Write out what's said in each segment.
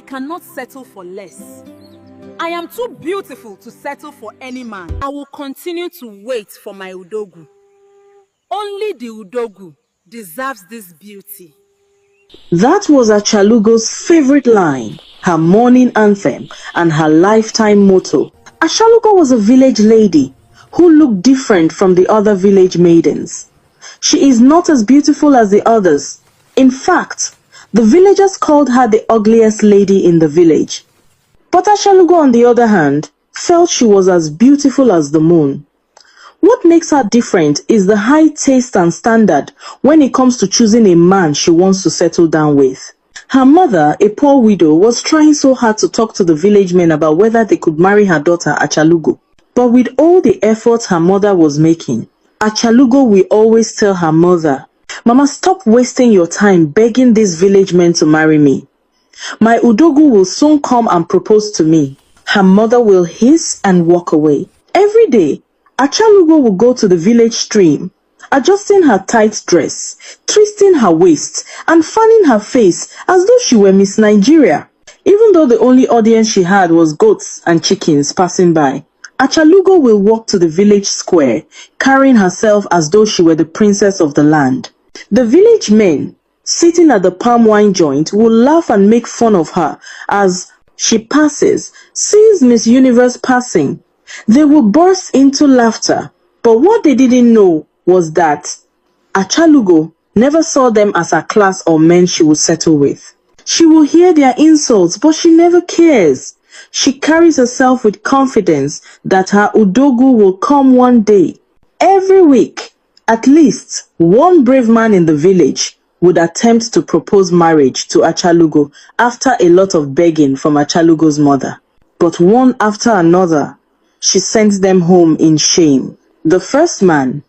cannot settle for less. I am too beautiful to settle for any man. I will continue to wait for my Udogu. Only the Udogu deserves this beauty. That was Acha LUGO's favorite line, her morning anthem, and her lifetime motto. Acha LUGO was a village lady who looked different from the other village maidens. She is not as beautiful as the others. In fact, the villagers called her the ugliest lady in the village. But Acha LUGO, on the other hand, felt she was as beautiful as the moon. What makes her different is the high taste and standard when it comes to choosing a man she wants to settle down with. Her mother, a poor widow, was trying so hard to talk to the village men about whether they could marry her daughter Acha LUGO. But with all the efforts her mother was making, Acha LUGO will always tell her mother, "Mama, stop wasting your time begging these village men to marry me. My Udogu will soon come and propose to me." Her mother will hiss and walk away. Every day, Acha LUGO will go to the village stream, adjusting her tight dress, twisting her waist, and fanning her face as though she were Miss Nigeria. Even though the only audience she had was goats and chickens passing by, Acha LUGO will walk to the village square, carrying herself as though she were the princess of the land. The village men, sitting at the palm wine joint, will laugh and make fun of her as she passes, sees Miss Universe passing. They will burst into laughter, but what they didn't know was that Acha LUGO never saw them as a class or men she would settle with. She will hear their insults, but she never cares. She carries herself with confidence that her Udogu will come one day. Every week, at least one brave man in the village would attempt to propose marriage to Acha LUGO after a lot of begging from Acha LUGO's mother. But one after another, she sent them home in shame. The first man,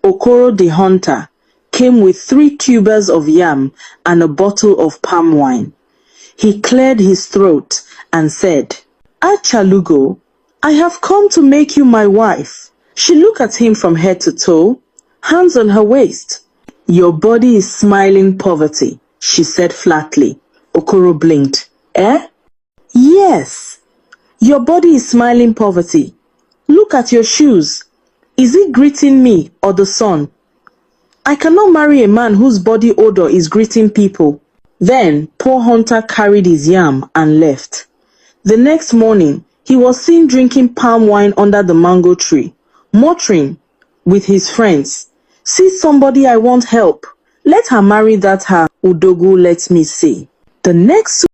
Okoro the hunter, came with 3 tubers of yam and a bottle of palm wine. He cleared his throat and said, "Acha LUGO, I have come to make you my wife." She looked at him from head to toe, hands on her waist. "Your body is smiling poverty," she said flatly. Okoro blinked. "Eh?" "Yes. Your body is smiling poverty. Look at your shoes. Is it greeting me or the sun? I cannot marry a man whose body odor is greeting people." Then poor hunter carried his yam and left. The next morning, he was seen drinking palm wine under the mango tree, muttering with his friends, "See somebody I want help. Let her marry that her Udogu let me see." The next